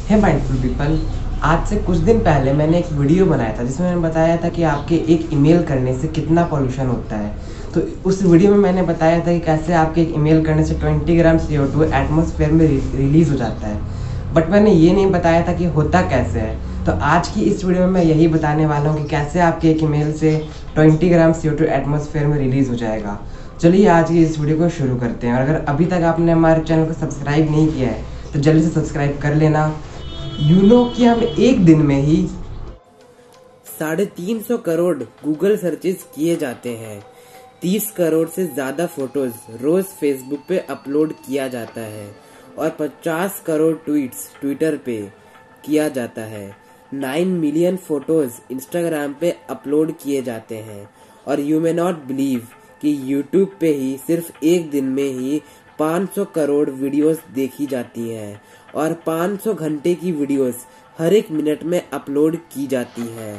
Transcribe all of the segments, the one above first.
है mindful people. आज से कुछ दिन पहले मैंने एक वीडियो बनाया था जिसमें मैंने बताया था कि आपके एक ईमेल करने से कितना पॉल्यूशन होता है। तो उस वीडियो में मैंने बताया था कि कैसे आपके एक ईमेल करने से 20 ग्राम CO2 एटमॉस्फेयर में रिलीज हो जाता है। बट मैंने ये नहीं बताया था कि होता कैसे है। तो आज की इस वीडियो में मैं यही बताने वाला हूँ कि कैसे आपके एक ईमेल से 20 ग्राम CO2 एटमॉस्फेयर में रिलीज हो जाएगा। चलिए आज की इस वीडियो को शुरू करते हैं। और अगर अभी तक आपने हमारे चैनल को सब्सक्राइब नहीं किया है तो जल्दी से सब्सक्राइब कर लेना। कि हम एक दिन में ही 350 करोड़ गूगल सर्चेस किए जाते हैं। 30 करोड़ से ज्यादा फोटोज रोज फेसबुक पे अपलोड किया जाता है और 50 करोड़ ट्वीट्स ट्विटर पे किया जाता है। 9 मिलियन फोटोज इंस्टाग्राम पे अपलोड किए जाते हैं और यू मे नॉट बिलीव कि यूट्यूब पे ही सिर्फ एक दिन में ही 500 करोड़ वीडियोस देखी जाती हैं और 500 घंटे की वीडियोस हर एक मिनट में अपलोड की जाती हैं।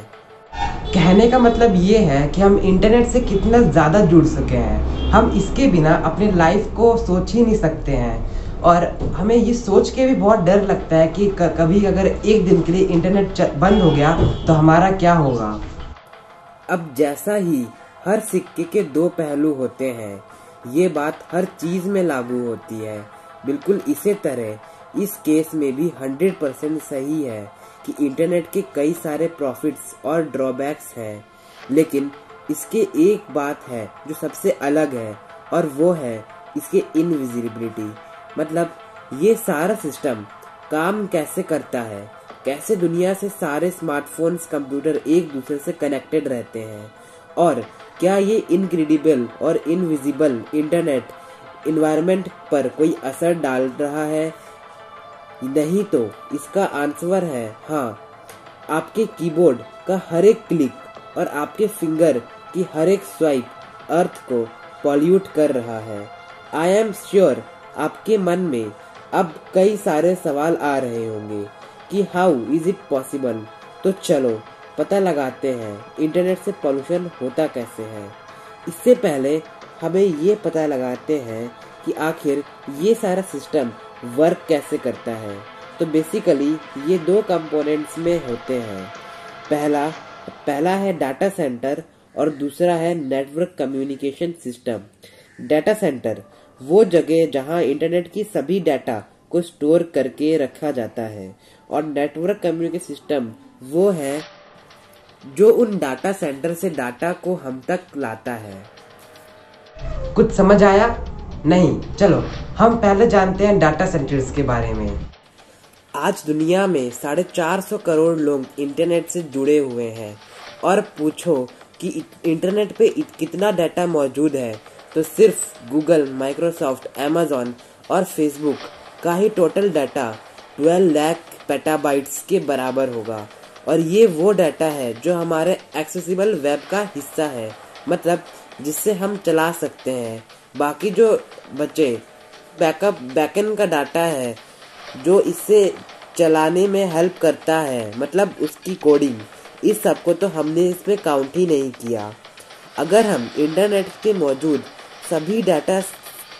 कहने का मतलब ये है कि हम इंटरनेट से कितना ज़्यादा जुड़ सके हैं। हम इसके बिना अपनी लाइफ को सोच ही नहीं सकते हैं और हमें ये सोच के भी बहुत डर लगता है कि कभी अगर एक दिन के लिए इंटरनेट बंद हो गया तो हमारा क्या होगा। अब जैसा ही हर सिक्के के दो पहलू होते हैं, ये बात हर चीज में लागू होती है। बिल्कुल इसी तरह इस केस में भी 100% सही है कि इंटरनेट के कई सारे प्रॉफिट्स और ड्रॉबैक्स हैं, लेकिन इसके एक बात है जो सबसे अलग है और वो है इसके इनविजिबिलिटी। मतलब ये सारा सिस्टम काम कैसे करता है, कैसे दुनिया से सारे स्मार्टफोन्स कंप्यूटर एक दूसरे से कनेक्टेड रहते हैं और क्या ये इनक्रेडिबल और इनविजिबल इंटरनेट इन्वायरमेंट पर कोई असर डाल रहा है। नहीं तो इसका आंसर है हाँ। आपके कीबोर्ड का हर एक क्लिक और आपके फिंगर की हर एक स्वाइप अर्थ को पॉल्यूट कर रहा है। आई एम श्योर आपके मन में अब कई सारे सवाल आ रहे होंगे कि हाउ इज इट पॉसिबल। तो चलो पता लगाते हैं इंटरनेट से पॉल्यूशन होता कैसे है। इससे पहले हमें ये पता लगाते हैं कि आखिर ये सारा सिस्टम वर्क कैसे करता है। तो बेसिकली ये दो कंपोनेंट्स में होते हैं। पहला है डाटा सेंटर और दूसरा है network communication system. Data centre वो जगह जहां इंटरनेट की सभी डाटा को स्टोर करके रखा जाता है और नेटवर्क कम्युनिकेशन सिस्टम वो है जो उन डाटा सेंटर से डाटा को हम तक लाता है। कुछ समझ आया? नहीं, चलो हम पहले जानते हैं डाटा सेंटर्स के बारे में। आज दुनिया में 450 करोड़ लोग इंटरनेट से जुड़े हुए हैं और पूछो कि इंटरनेट पे कितना डाटा मौजूद है तो सिर्फ गूगल, माइक्रोसॉफ्ट, अमेज़न और फेसबुक का ही टोटल डाटा 12 लाख पेटाबाइट्स के बराबर होगा। और ये वो डाटा है जो हमारे एक्सेसिबल वेब का हिस्सा है, मतलब जिससे हम चला सकते हैं। बाकी जो बचे बैकएंड का डाटा है जो इससे चलाने में हेल्प करता है, मतलब उसकी कोडिंग, इस सब को तो हमने इसमें काउंट ही नहीं किया। अगर हम इंटरनेट के मौजूद सभी डाटा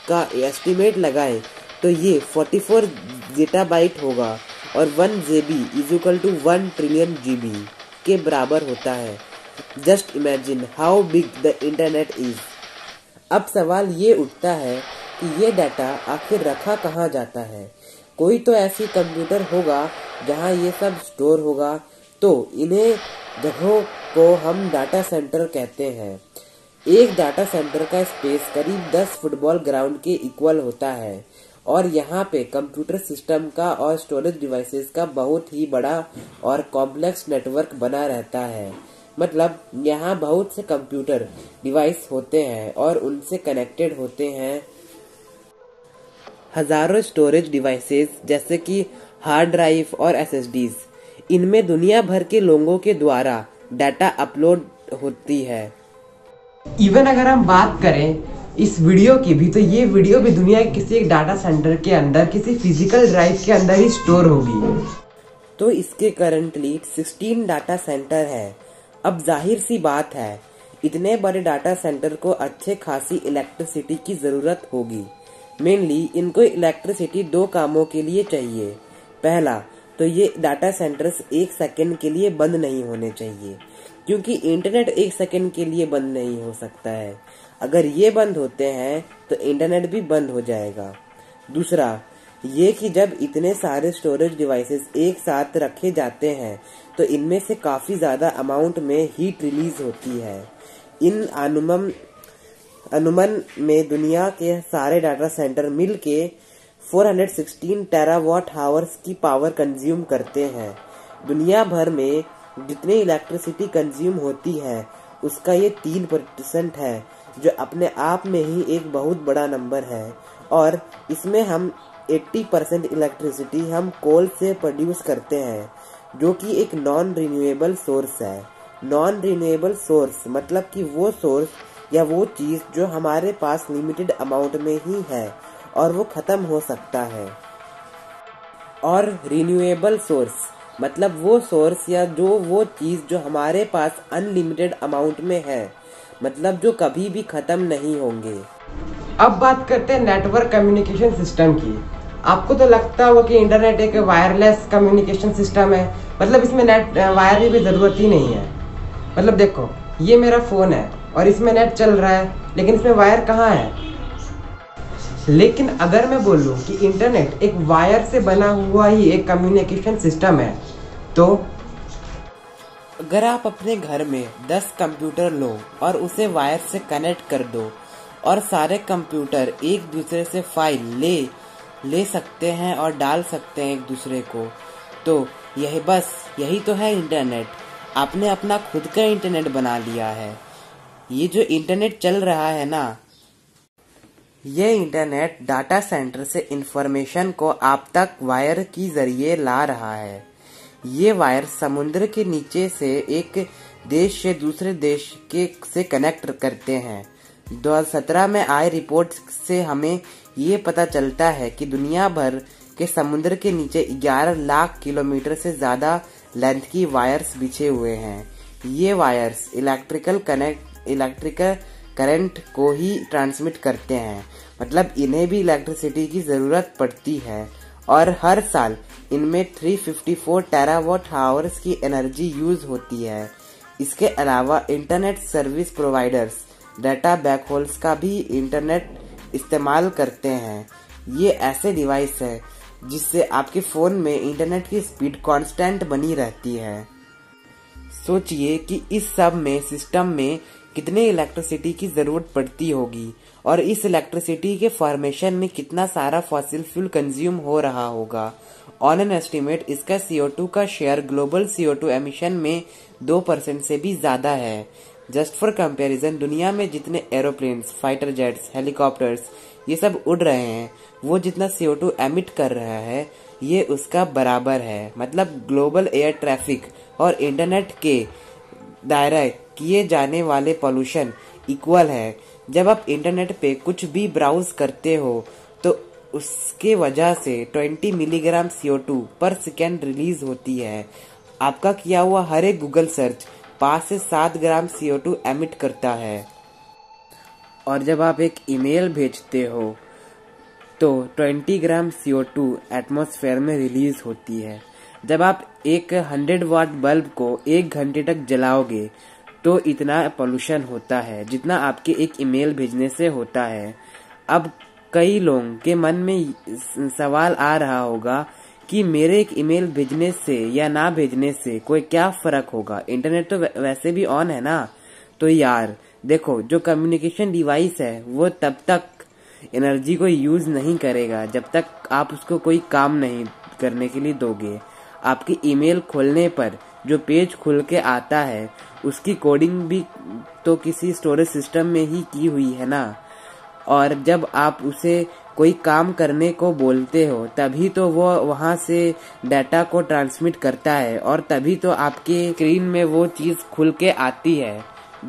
का एस्टिमेट लगाएं तो ये 44 ज़ेटाबाइट होगा और 1 GB is equal to 1 trillion GB के बराबर होता है। Just imagine how big the internet is. अब सवाल ये उठता है कि ये डाटा आखिर रखा कहाँ जाता है। कोई तो ऐसी कंप्यूटर होगा जहाँ ये सब स्टोर होगा, तो इन्हें जगहों को हम डाटा सेंटर कहते हैं। एक डाटा सेंटर का स्पेस करीब 10 फुटबॉल ग्राउंड के इक्वल होता है और यहाँ पे कंप्यूटर सिस्टम का और स्टोरेज डिवाइसेस का बहुत ही बड़ा और कॉम्प्लेक्स नेटवर्क बना रहता है। मतलब यहाँ बहुत से कंप्यूटर डिवाइस होते हैं और उनसे कनेक्टेड होते हैं हजारों स्टोरेज डिवाइसेस जैसे कि हार्ड ड्राइव और SSDs। इनमें दुनिया भर के लोगों के द्वारा डाटा अपलोड होती है। इवन अगर हम बात करें इस वीडियो की भी, तो ये वीडियो भी दुनिया के किसी एक डाटा सेंटर के अंदर, किसी फिजिकल ड्राइव के अंदर ही स्टोर होगी। तो इसके करंटली 16 डाटा सेंटर है। अब जाहिर सी बात है इतने बड़े डाटा सेंटर को अच्छे खासी इलेक्ट्रिसिटी की जरूरत होगी। मेनली इनको इलेक्ट्रिसिटी दो कामों के लिए चाहिए। पहला तो ये डाटा सेंटर्स 1 सेकंड के लिए बंद नहीं होने चाहिए, क्योंकि इंटरनेट 1 सेकंड के लिए बंद नहीं हो सकता है। अगर ये बंद होते हैं तो इंटरनेट भी बंद हो जाएगा। दूसरा ये कि जब इतने सारे स्टोरेज डिवाइसेस एक साथ रखे जाते हैं तो इनमें से काफ़ी ज़्यादा अमाउंट में हीट रिलीज होती है। इन अनुमान में दुनिया के सारे डाटा सेंटर मिल के 416 टेरावाट आवर्स की पावर कंज्यूम करते हैं। दुनिया भर में जितनी इलेक्ट्रिसिटी कंज्यूम होती है उसका ये 3% है, जो अपने आप में ही एक बहुत बड़ा नंबर है। और इसमें हम 80% इलेक्ट्रिसिटी हम कोल से प्रोड्यूस करते हैं, जो कि एक नॉन रिन्यूएबल सोर्स है। नॉन रिन्यूएबल सोर्स मतलब कि वो सोर्स या वो चीज़ जो हमारे पास लिमिटेड अमाउंट में ही है और वो ख़त्म हो सकता है। और रिन्यूएबल सोर्स मतलब वो सोर्स या वो चीज़ जो हमारे पास अनलिमिटेड अमाउंट में है, मतलब जो कभी भी ख़त्म नहीं होंगे। अब बात करते हैं नेटवर्क कम्युनिकेशन सिस्टम की। आपको तो लगता होगा कि इंटरनेट एक वायरलेस कम्युनिकेशन सिस्टम है, मतलब इसमें नेट वायर की भी ज़रूरत ही नहीं है। मतलब देखो, ये मेरा फ़ोन है और इसमें नेट चल रहा है, लेकिन इसमें वायर कहाँ है? लेकिन अगर मैं बोलूँ कि इंटरनेट एक वायर से बना हुआ ही एक कम्युनिकेशन सिस्टम है, तो अगर आप अपने घर में 10 कंप्यूटर लो और उसे वायर से कनेक्ट कर दो और सारे कंप्यूटर एक दूसरे से फाइल ले सकते हैं और डाल सकते हैं एक दूसरे को, तो यही तो है इंटरनेट। आपने अपना खुद का इंटरनेट बना लिया है। ये जो इंटरनेट चल रहा है ना, ये इंटरनेट डाटा सेंटर से इंफॉर्मेशन को आप तक वायर की जरिए ला रहा है। ये वायर समुद्र के नीचे से एक देश से दूसरे देश से कनेक्ट करते हैं। 2017 में आए रिपोर्ट से हमें ये पता चलता है कि दुनिया भर के समुद्र के नीचे 11 लाख किलोमीटर से ज़्यादा लेंथ की वायर्स बिछे हुए हैं। ये वायर्स इलेक्ट्रिकल करंट को ही ट्रांसमिट करते हैं, मतलब इन्हें भी इलेक्ट्रिसिटी की ज़रूरत पड़ती है। और हर साल इनमें 354 टेरावाट आवर्स की एनर्जी यूज़ होती है। इसके अलावा इंटरनेट सर्विस प्रोवाइडर्स डाटा बैकहोल्स का भी इंटरनेट इस्तेमाल करते हैं। ये ऐसे डिवाइस है जिससे आपके फ़ोन में इंटरनेट की स्पीड कांस्टेंट बनी रहती है। सोचिए कि इस सब में सिस्टम में कितने इलेक्ट्रिसिटी की ज़रूरत पड़ती होगी और इस इलेक्ट्रिसिटी के फॉर्मेशन में कितना सारा फॉसिल फ्यूल कंज्यूम हो रहा होगा। ऑन एन एस्टिमेट इसका CO2 का शेयर ग्लोबल CO2 एमिशन में 2% से भी ज़्यादा है। जस्ट फॉर कंपैरिजन, दुनिया में जितने एरोप्लेन्स, फाइटर जेट्स, हेलीकॉप्टर्स ये सब उड़ रहे हैं, वो जितना CO2 एमिट कर रहा है ये उसका बराबर है। मतलब ग्लोबल एयर ट्रैफिक और इंटरनेट के दायरा किए जाने वाले पॉल्यूशन इक्वल है। जब आप इंटरनेट पे कुछ भी ब्राउज करते हो तो उसके वजह से 20 मिलीग्राम CO2 पर सेकेंड रिलीज होती है। आपका किया हुआ हर एक गूगल सर्च 5 से 7 ग्राम CO2 एमिट करता है। और जब आप एक ईमेल भेजते हो तो 20 ग्राम CO2 एटमॉस्फेयर में रिलीज होती है। जब आप एक 100 वाट बल्ब को 1 घंटे तक जलाओगे तो इतना पोल्यूशन होता है जितना आपके एक ईमेल भेजने से होता है। अब कई लोगों के मन में सवाल आ रहा होगा कि मेरे एक ईमेल भेजने से या ना भेजने से कोई क्या फर्क होगा, इंटरनेट तो वैसे भी ऑन है ना। तो यार देखो, जो कम्युनिकेशन डिवाइस है वो तब तक एनर्जी को यूज नहीं करेगा जब तक आप उसको कोई काम नहीं करने के लिए दोगे। आपकी ईमेल खोलने पर जो पेज खुल के आता है उसकी कोडिंग भी तो किसी स्टोरेज सिस्टम में ही की हुई है ना। और जब आप उसे कोई काम करने को बोलते हो तभी तो वो वहां से डाटा को ट्रांसमिट करता है और तभी तो आपके स्क्रीन में वो चीज़ खुल के आती है।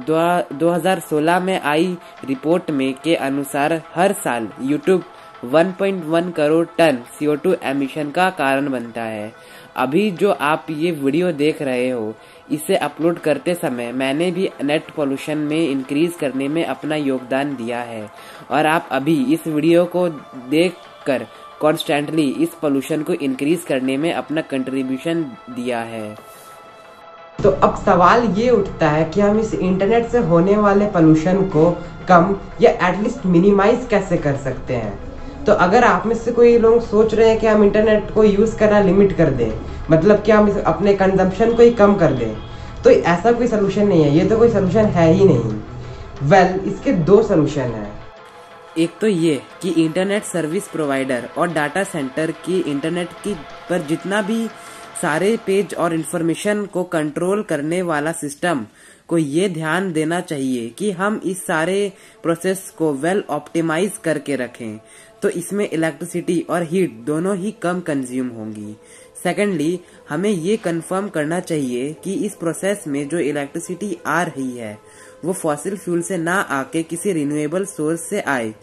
2016 में आई रिपोर्ट में के अनुसार हर साल YouTube 1.1 crore ton CO2 emission का कारण बनता है। अभी जो आप ये वीडियो देख रहे हो, इसे अपलोड करते समय मैंने भी नेट पोल्यूशन में इंक्रीज करने में अपना योगदान दिया है। और आप अभी इस वीडियो को देखकर कॉन्स्टेंटली इस पोल्यूशन को इंक्रीज करने में अपना कंट्रीब्यूशन दिया है। तो अब सवाल ये उठता है कि हम इस इंटरनेट से होने वाले पोल्यूशन को कम या एटलीस्ट मिनिमाइज कैसे कर सकते हैं। तो अगर आप में से कोई लोग सोच रहे हैं कि हम इंटरनेट को यूज़ करना लिमिट कर दें, मतलब कि हम अपने कंजम्पशन को ही कम कर दें, तो ऐसा कोई सलूशन नहीं है, ये तो कोई सलूशन है ही नहीं। इसके दो सलूशन हैं। एक तो ये कि इंटरनेट सर्विस प्रोवाइडर और डाटा सेंटर की इंटरनेट की पर जितना भी सारे पेज और इन्फॉर्मेशन को कंट्रोल करने वाला सिस्टम को ये ध्यान देना चाहिए कि हम इस सारे प्रोसेस को वेल ऑप्टिमाइज करके रखें, तो इसमें इलेक्ट्रिसिटी और हीट दोनों ही कम कंज्यूम होंगी। सेकेंडली, हमें ये कंफर्म करना चाहिए कि इस प्रोसेस में जो इलेक्ट्रिसिटी आ रही है वो फॉसिल फ्यूल से ना आके किसी रिन्यूएबल सोर्स से आए।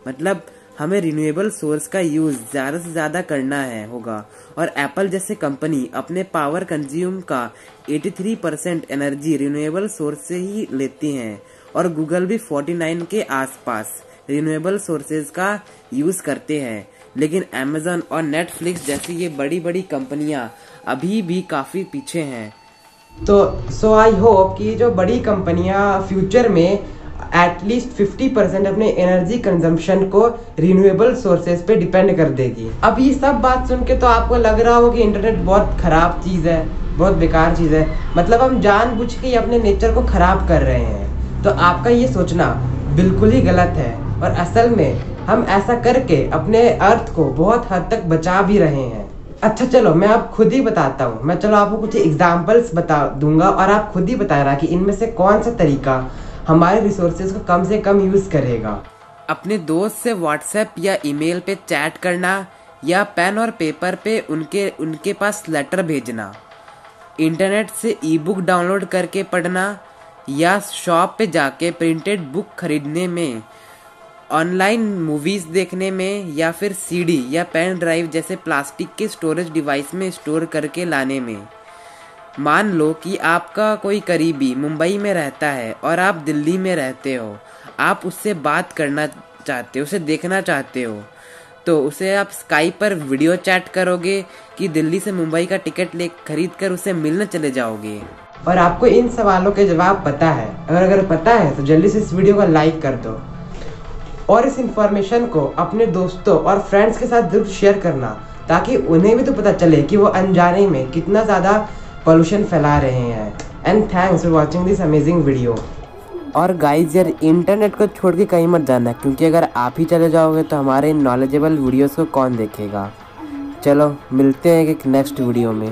मतलब हमें रिन्यूएबल सोर्स का यूज ज्यादा से ज्यादा करना होगा। और एप्पल जैसे कंपनी अपने पावर कंज्यूम का 83% एनर्जी रिन्यूएबल सोर्स से ही लेती हैं, और गूगल भी 49 के आसपास रिन्यूएबल सोर्सेज का यूज करते हैं। लेकिन अमेजन और नेटफ्लिक्स जैसी ये बड़ी बड़ी कंपनियां अभी भी काफी पीछे हैं। तो आई होप कि जो बड़ी कंपनियां फ्यूचर में एटलीस्ट 50% अपने एनर्जी कंजम्पशन को रिन्यूएबल सोर्सेज पे डिपेंड कर देगी। अब ये सब बात सुन के तो आपको लग रहा हो कि इंटरनेट बहुत खराब चीज़ है, बहुत बेकार चीज़ है, मतलब हम जानबूझ के ही अपने नेचर को खराब कर रहे हैं। तो आपका ये सोचना बिल्कुल ही गलत है, और असल में हम ऐसा करके अपने अर्थ को बहुत हद तक बचा भी रहे हैं। अच्छा चलो मैं आप खुद ही बताता हूँ, मैं चलो आपको कुछ एग्जाम्पल्स बता दूंगा और आप खुद ही बता रहा कि इनमें से कौन सा तरीका हमारे रिसोर्सेज को कम से कम यूज करेगा। अपने दोस्त से व्हाट्सएप या ईमेल पे चैट करना, या पेन और पेपर पे उनके पास लेटर भेजना, इंटरनेट से ई बुक डाउनलोड करके पढ़ना, या शॉप पे जाके प्रिंटेड बुक खरीदने में, ऑनलाइन मूवीज देखने में, या फिर सीडी या पेन ड्राइव जैसे प्लास्टिक के स्टोरेज डिवाइस में स्टोर करके लाने में। मान लो कि आपका कोई करीबी मुंबई में रहता है और आप दिल्ली में रहते हो, आप उससे बात करना चाहते हो, उसे देखना चाहते हो, तो उसे आप स्काइप पर वीडियो चैट करोगे कि दिल्ली से मुंबई का टिकट खरीद कर उसे मिलने चले जाओगे। और आपको इन सवालों के जवाब पता है? अगर पता है तो जल्दी से इस वीडियो को लाइक कर दो, और इस इंफॉर्मेशन को अपने दोस्तों और फ्रेंड्स के साथ जरूर शेयर करना, ताकि उन्हें भी तो पता चले कि वो अनजाने में कितना ज़्यादा पोल्यूशन फैला रहे हैं। And thanks for watching this amazing video. और गाइज यार, इंटरनेट को छोड़ के कहीं मत जाना, क्योंकि अगर आप ही चले जाओगे तो हमारे नॉलेजेबल वीडियोस को कौन देखेगा। चलो मिलते हैं एक नेक्स्ट वीडियो में।